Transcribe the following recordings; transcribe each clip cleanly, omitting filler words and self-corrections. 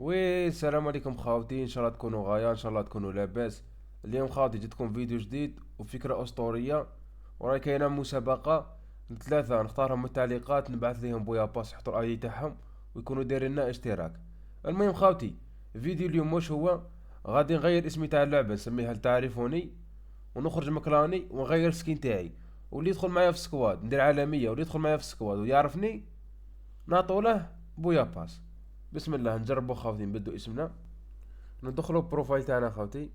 السلام عليكم خاوتي، ان شاء الله تكونوا غاية، ان شاء الله تكونوا لاباس. اليوم خاوتي جدكم فيديو جديد وفكرة اسطورية. وراي كاينة مسابقة ثلاثة نختارهم من التعليقات، نبعث ليهم بويا باس يحطوا الايدي تاعهم ويكونوا دايرين لنا اشتراك. المهم خاوتي، فيديو اليوم واش هو؟ غادي نغير اسمي تاع اللعبة نسميها لتعرفوني، ونخرج مكلاني ونغير سكين تاعي، واللي يدخل معايا في السكواد ندير عالمية، واللي يدخل معايا في السكواد ويعرفني نعطوله بويا باس. بسم الله نجربوا خاوتي، نبدو اسمنا، ندخلوا بروفايل تاعنا خاوتي.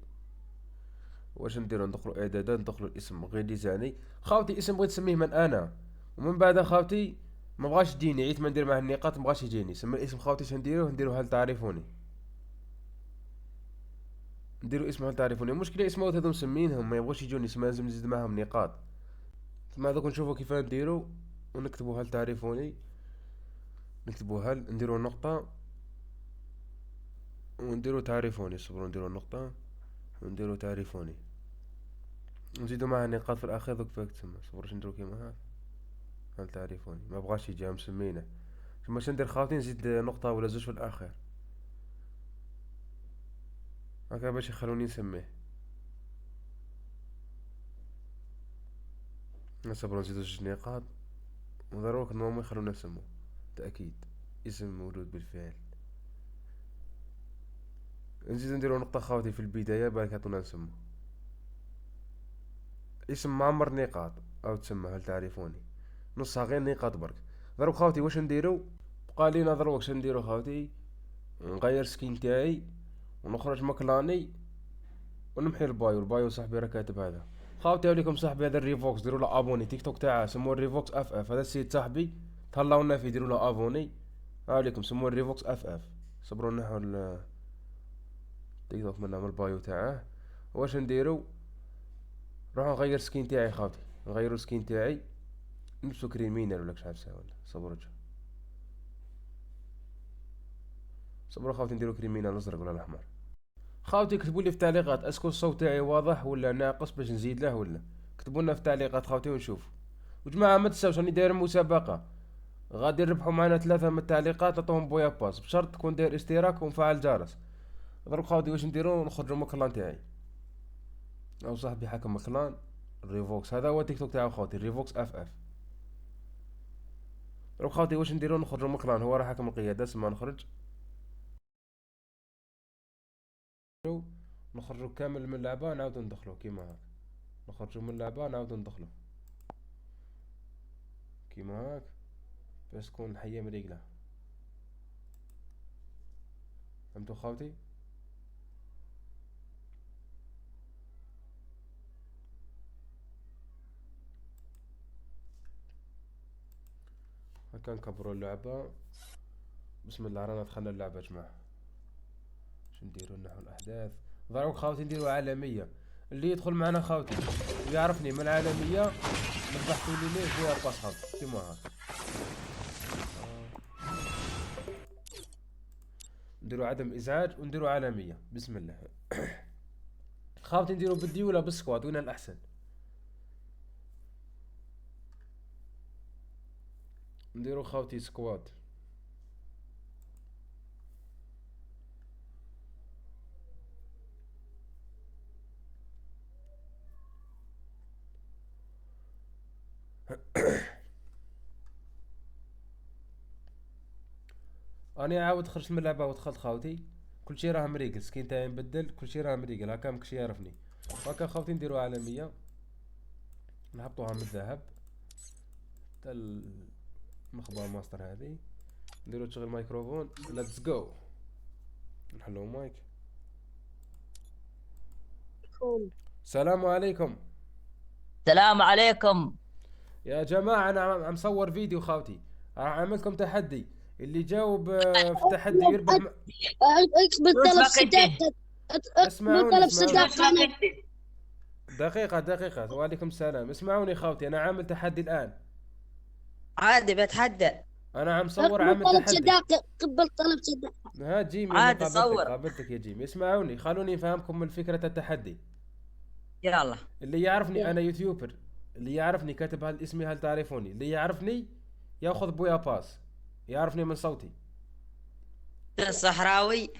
واش نديرو؟ ندخلوا اعدادات، ندخلوا الاسم غير ديزاني خاوتي. اسم بغيت نسميه من انا، ومن بعد خاوتي ما بغاش يجيني عيت ما ندير معاه النقاط، ما بغاش يجيني سمي الاسم خاوتي. شنديروه؟ نديرو هل تعرفوني، نديرو اسم هل تعرفوني. المشكله اسمه هذو مسمينهم ما يبغوش يجوني، سما لازم نزيد معاهم نقاط. ثم دوك نشوفوا كيف نديرو، ونكتبوا هل تعرفوني، نكتبوا هل، نديرو نقطة ونديرو تعرفوني. صبروا نديرو نقطة ونديرو تعرفوني، نزيدو معها نقاط في الاخير. دوك فاك تسمى صبروا باش نديرو كيما هاك. هل تعرفوني ما بغاش يجي مسمينه. ثم ندير خاوتي نزيد نقطة ولا زوج في الأخير هكا باش يخلوني نسميه. نصبرو نزيدو زوج نقاط، وضروري نورمال يخلونا نسمو تأكيد اسم مولود بالفعل. نزيدو نديرو نقطة خاوتي في البداية باش يعطونا نسمو اسم معمر نقاط، أو تسمى هل تعرفوني نصها غير نقاط برك. ضرب خاوتي واش نديرو؟ بقى لينا ضرب واش نديرو خاوتي. نغير سكين تاعي ونخرج مكلاني ونمحي البايو صاحبي راه كاتب هذا. خاوتي عليكم صاحبي هذا الريفوكس، ديروا له ابوني، تيك توك تاعه سموه الريفوكس اف اف. هذا السيد صاحبي تهلاو لنا فيه، ديروا له ابوني. عليكم سموه الريفوكس اف اف. صبروا نحو التيك توك من البايو تاعه. واش نديرو؟ نروح نغير سكين تاعي خاوتي، نغيرو سكين تاعي، نلبسو كريمينال ولا كش عارف ولا. صبروا خاوتي نديرو كريمينال الازرق ولا الاحمر. خاوتي كتبوا لي في التعليقات اسكو الصوت تاعي واضح ولا ناقص باش نزيد له ولا. كتبوا لنا في التعليقات خاوتي ونشوف. وجماعه ما تنساوش راني داير مسابقه، غادي نربحوا معنا ثلاثه من التعليقات نعطوهم بويا باس بشرط تكون داير اشتراك ومفعل الجرس. ضرب خاوتي واش نديرو؟ نخرجوا من الكلان تاعي، او صاحبي حكم الكلان ريفوكس. هذا هو التيك توك تاعو خاوتي ريفوكس اف اف. ضرب خاوتي واش نديرو؟ نخرجوا من الكلان، هو راه حكم القياده سما نخرج. نخرجوا كامل من اللعبه نعاودو ندخلو كيما هاك. نخرجوا من اللعبه نعاودو ندخلو كيما هاك باش تكون الحياه مريقله. فهمتوا خاوتي؟ هكا نكبروا اللعبة. بسم الله رانا دخلنا اللعبة جماعة. باش نديرو نحو الأحداث. ضروري خاوتي نديرو عالمية، اللي يدخل معنا خاوتي ويعرفني من العالمية نبحثوا لي ليه بويا باس خاوتي كيما هاك. نديرو عدم إزعاج ونديرو عالمية. بسم الله خاوتي نديرو بالدي ولا بالسكواد وين الأحسن؟ نديرو خاوتي سكواد. أنا عاود خرجت من اللعبة ودخلت خاوتي، كل شي راه مريقل، سكين تاعي مبدل، كل شي راه مريقل هكا مكشي يعرفني. هكا خاوتي نديرو عالمية، نهبطوها من الذهب تا المخبأ ماستر هذه. نديرو تشغيل مايكروفون، ليتس جو. نحلو مايك. السلام عليكم السلام عليكم. يا جماعة. أنا عم صور فيديو خاوتي، راح أعملكم تحدي. اللي جاوب في التحدي يربح اكتب شو طلب اسمك انت؟ صداقة. اكتب اسمعوني طلب شو اسمعوني. صداقة اسمك أنا. انت؟ دقيقة وعليكم السلام. اسمعوني خاوتي، أنا عامل تحدي الآن. عادي بتحدى. أنا عم صور اقبل عامل طلب تحدي. صداقة، قبل طلب صداقة. ها جيمي، أنا عادي قابلتك صور. قابلتك يا جيمي. اسمعوني خلوني أفهمكم من فكرة التحدي. يلا. اللي يعرفني يلا. أنا يوتيوبر، اللي يعرفني كاتب اسمي هل تعرفوني، اللي يعرفني ياخذ بويا باس، يعرفني من صوتي. الصحراوي.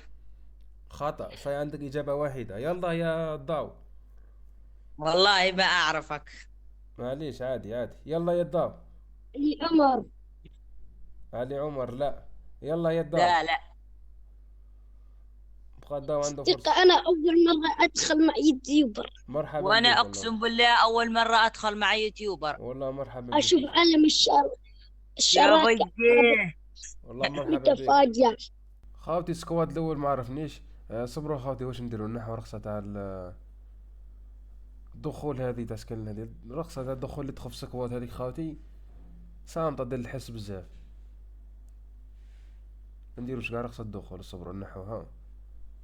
خطأ، صحيح عندك إجابة واحدة. يلا يا ضاو. والله ما أعرفك. معليش، عادي عادي. يلا يا ضاو. علي عمر. علي عمر لا. يلا يا ضاو. لا لا. بقى الضاو عنده ثقة، فرصة. أنا أول مرة أدخل مع يوتيوبر. مرحبا وأنا بك والله. أقسم بالله أول مرة أدخل مع يوتيوبر. والله مرحبا بك. أشوف عالم يا الشراكة. بيي. والله مرحبا بك. متفاجئ. خاوتي السكواد الاول ما عرفنيش. صبروا خاوتي، واش نديروا نحو رخصة تاع الدخول هذه تاع سكن هذه، رخصة تاع الدخول اللي تدخل في السكواد هذيك خاوتي صامتة دير الحس بزاف. نديروش كاع رخصة الدخول. صبروا نحوها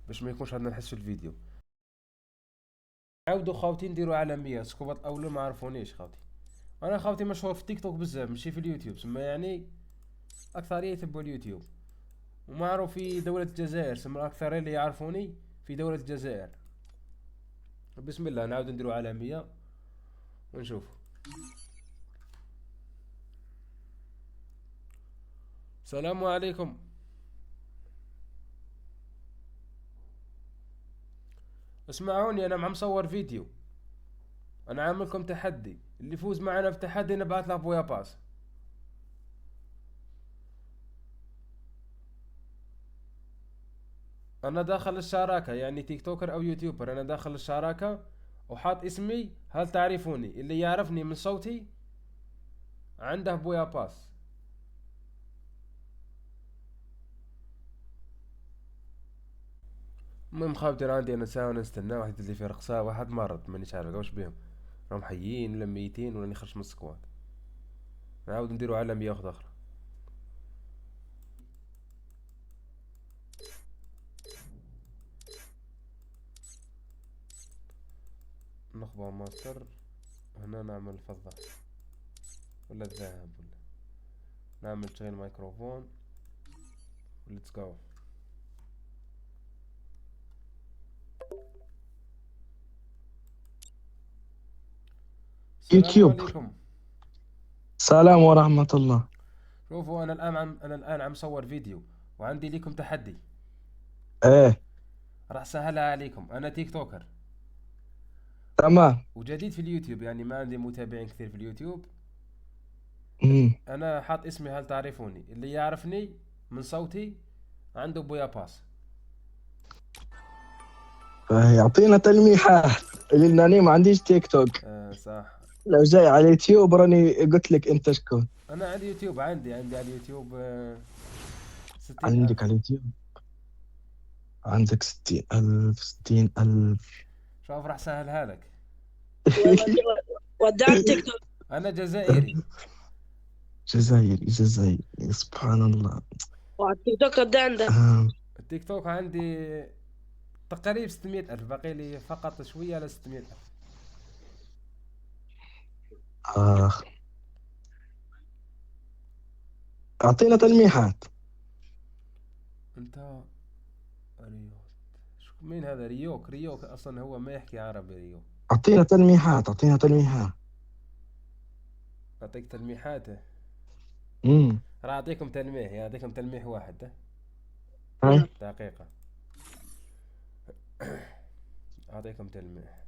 باش ما يكونش عندنا نحس في الفيديو. عاودوا خاوتي نديروا عالمية. سكواد الاول ما عرفونيش خاوتي. انا خاوتي مشهور في تيك توك بزاف ماشي في اليوتيوب، سما يعني اكثرية يتبعوا اليوتيوب، ومعروف في دولة الجزائر، سما الأكثر اللي يعرفوني في دولة الجزائر. بسم الله نعاود نديرو عالمية ونشوف. السلام عليكم. اسمعوني، انا مصور فيديو، انا عاملكم تحدي، اللي يفوز معنا في التحدي نبعث له بويا باس. انا داخل الشراكة، يعني تيك توكر او يوتيوبر، انا داخل الشراكة وحاط اسمي، هل تعرفوني؟ اللي يعرفني من صوتي عنده بويا باس. المهم خاوتي عندي انا ساعة نستنى واحد اللي في رقصة، واحد مرض مانيش عارف واش بيهم، راهم حيين ولا ميتين ولا نخرج من السكواد. نعاود نديرو عالمية واحدة اخرى. نخبة ماستر هنا، نعمل فضة ولا الذهب، ولا نعمل تشغيل ميكروفون. ليتس جو. السلام يوتيوب. عليكم. السلام ورحمة الله. شوفوا انا الان عم صور فيديو وعندي ليكم تحدي، ايه راح سهلها عليكم. انا تيك توكر تمام. وجديد في اليوتيوب، يعني ما عندي متابعين كثير في اليوتيوب. امم انا حاط اسمي هل تعرفوني، اللي يعرفني من صوتي عنده بويا باس. يعطينا تلميحات لانني ما عنديش تيك توك. صح. لو جاي على اليوتيوب راني قلت لك انت شكون. انا على اليوتيوب عندي على اليوتيوب 60,000. عندك على اليوتيوب عندك 60,000 60,000. شوف راح سهلها لك. ودع التيك توك. انا جزائري. جزائري سبحان الله. والتيك توك قد عندك؟ التيك توك عندي تقريبا 600,000، باقي لي فقط شوية على 600,000. اخ اعطينا تلميحات. انت ريوك، مين هذا ريوك اصلا هو ما يحكي عربي ريوك. اعطينا تلميحات اعطينا تلميحات. اعطيك تلميحاته. امم راح اعطيكم تلميح، يعطيكم تلميح واحد. هاي دقيقة. اعطيكم تلميح.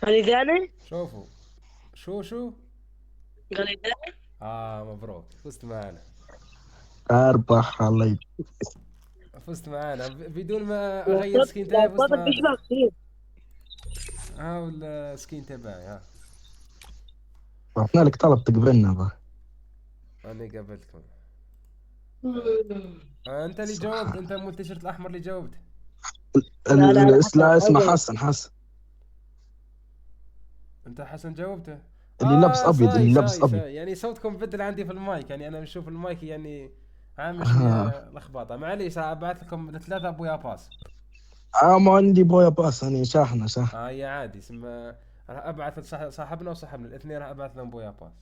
غليظاني. شوفوا شو غليظاني. مبروك، فزت معنا. اربح الله. فزت معنا بدون ما اغير السكين تاعي، فزت معنا. ها السكين تبعي ها. عطنا لك طلب تقبلنا بقى. انا قابلتكم. انت اللي جاوبت، انت مو التيشيرت الاحمر اللي جاوبت. لا اسمه حسن. انت حسن جاوبته. اللي لابس ابيض اللي لابس ابيض. يعني صوتكم بدل عندي في المايك، يعني انا نشوف المايك يعني عامل شويه لخبطه. معليش ابعث لكم 3 بويا باس. ما عندي بويا باس انا شاحنه. يا عادي سما، راح ابعث صاحبنا وصاحبنا الاثنين، راح ابعث لهم بويا باس.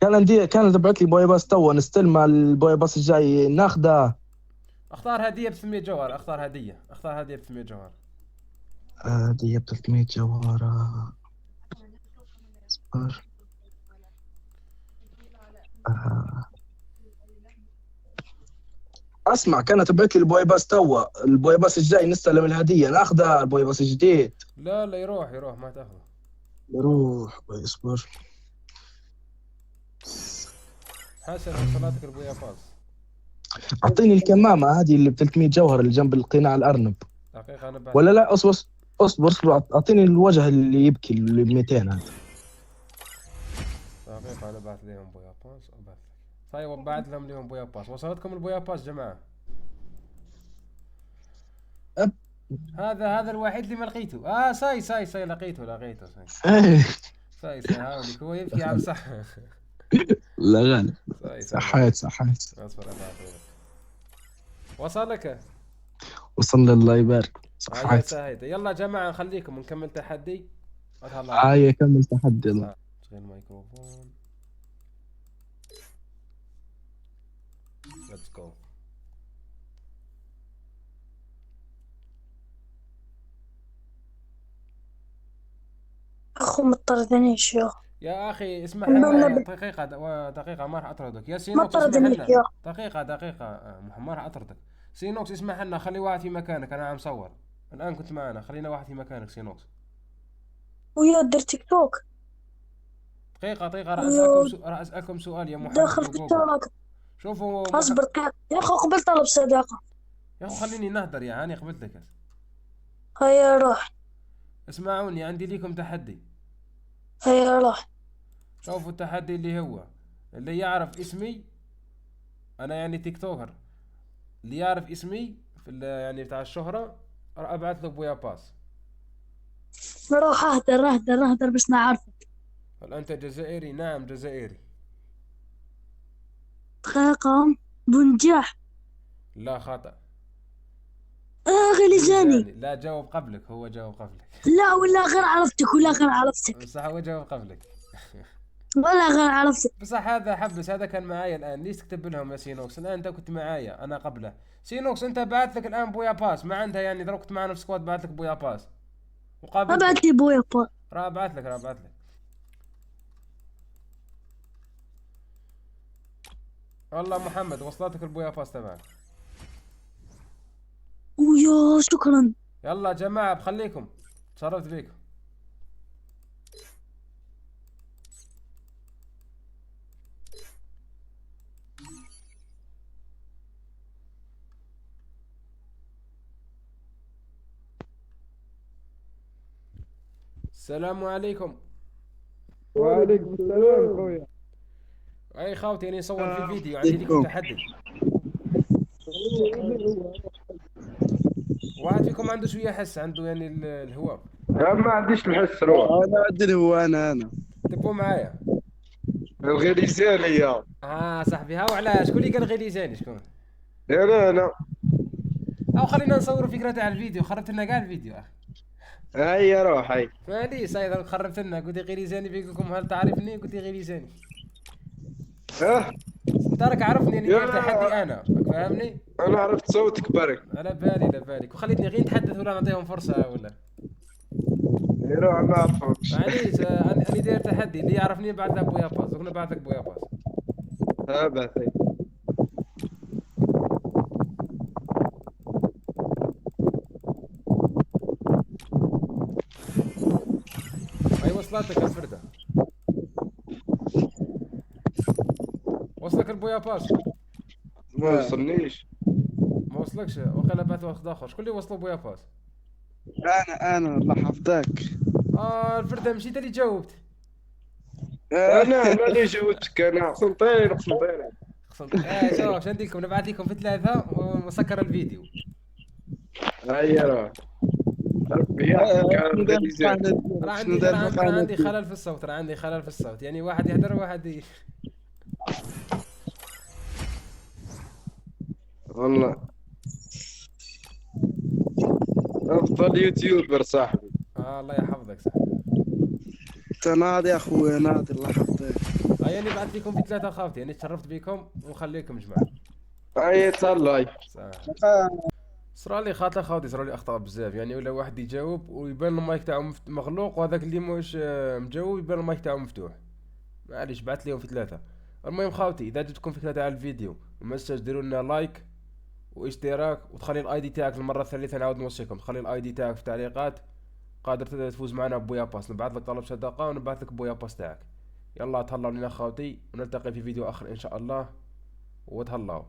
كانت تبعت لي بويا باس تو نستلم البويا باس الجاي ناخذه. اختار هديه ب 300 جوهر، اختار هديه ب 300 جوهر. هديه ب 300 جوهره. اصبر. آه. اسمع، كانت بعت لي البوي باس توا، البوي باس الجاي نستلم الهديه ناخذها، البوي باس الجديد. لا لا، يروح ما تاخذه. روح اصبر. حسن وصلاتك البويا باس. اعطيني الكمامه هذه اللي ب 300 جوهر اللي جنب القناع الارنب. دقيقة أنا بعد. ولا لا، اصبر اصبر، اعطيني الوجه اللي يبكي اللي ب 200 هذا. دقيقة أنا بعت لهم بويا باس وبعت لك. طيب بعت لهم ليهم بويا باس. وصلتكم البويا باس جماعة؟ أب. هذا الوحيد اللي ما لقيته. ساي لقيته ايه ساي هاوليك هو يبكي عم صح. لا غالب. ساي صحيت اصبر ابعث لك. وصلك؟ وصل لي الله يبارك. صحيت. سايت. يلا يا جماعة نخليكم نكمل تحدي. أتهلا. هاي كمل تحدي. يلا شغل الميكروفون. ليتس جو. أخو مطردنيش يا يا اخي اسمح المهم لنا دقيقة ما راح اطردك يا سينوكس. ما اسمح طردنيش لنا يا دقيقة ما راح اطردك. سينوكس اسمح لنا، خلي واحد في مكانك، انا عم صور الان، كنت معنا، خلينا واحد في مكانك سينوكس. ويا دير تيك توك دقيقة راح اسألكم سؤال يا محمد داخل في وجوجل. الشبكة. شوفوا اصبر يا أخو قبل طلب صداقة. يا اخو خليني نهدر يا هاني، قبلتك. هيا روح اسمعوني، عندي ليكم تحدي. هيا روح. شوفوا التحدي اللي يعرف اسمي انا، يعني تيك توكر، اللي يعرف اسمي في يعني بتاع الشهرة راح ابعث له بويا باس. روح اهدر بس نعرفك. هل انت جزائري؟ نعم جزائري. دقيقة بنجاح. لا خطأ. غليزاني. لا جاوب قبلك، هو جاوب قبلك. لا ولا غير عرفتك صح هو جاوب قبلك. ولا غير عرفتك. بصح هذا حبس، هذا كان معايا الان، ليش تكتب لهم يا سينوكس؟ الان انت كنت معايا انا قبله. سينوكس انت بعت لك الان بويا باس، ما عندها يعني لو كنت معنا في سكواد بعت لك بويا باس وقابلت. ابعت لي بويا با. راح ابعت لك. والله محمد وصلتك البويا باس تبعك. ويا شكرا. يلا يا جماعة بخليكم، تشرفت بيكم. السلام عليكم. وعليكم السلام خويا. اي خاوتي اني نصور في فيديو، عندي لكم تحدي. واحد فيكم عنده شوية حس، عنده يعني الهواء. ما عنديش الحس روح. انا عندي هو انا تبوا معايا الغليزاني يا صاحبي. هاو علاش؟ شكون اللي قال غليزاني؟ شكون؟ انا او خلينا نصوروا فكرة تاع الفيديو، خربت لنا كاع الفيديو اخي. هيا روح هي. معليش هاي خربت لنا. قلت غليزاني بيقولكم هل تعرفني؟ قلت غليزاني. انت راك عرفني اني داير تحدي انا، فاهمني؟ انا عرفت صوتك برك. على بالك وخليتني غير نتحدث ولا نعطيهم فرصة ولا. روح ما عرفوكش. معليش انا داير تحدي، اللي يعرفني بعث له بويا باس، وقلنا بعث لك بويا باس. بعثي. هاي وصلتك الفردة. وصلك البويا باس؟ ما وصلنيش. ما وصلكش؟ وقيلا بعث واحد اخر. شكون اللي وصلوا بويا باس؟ انا الله حفظك. الفردة مشيت اللي جاوبت. انا اللي جاوبتك، انا قسنطينة. شوف اش نديركم، نبعث لكم في 3 ونسكر الفيديو. هيا روح. ربي يحفظك على الغليزاني. راه عندي خلل في الصوت، يعني واحد يهدر وواحد والله افضل يوتيوبر صاحبي. الله يحفظك صاحبي. تناضي يا اخويا ناضي الله يحفظك. هيا اللي بعث لكم في 3 خاوتي، يعني تشرفت بكم ونخليكم جماعة. هيا تهلاي. صرالي خاطر خاوتي صرالي اخطاء بزاف، يعني ولا واحد يجاوب ويبان المايك تاعو مغلوق، وهذاك اللي موش مجاوب يبان المايك تاعو مفتوح. معليش بعت ليهم في 3. المهم خاوتي، اذا عجبتكم فكرة تاع الفيديو ما تنساش ديروا لنا لايك واشتراك، وتخلي الاي دي تاعك المره الثالثه. نعاود نوصيكم تخلي الاي دي تاعك في التعليقات، قادر تفوز معنا ببويا باس. نبعث لك طلب صداقه ونبعث لك بويا باس تاعك. يلا تهلاو لينا خاوتي، ونلتقي في فيديو اخر ان شاء الله، وتهلاو.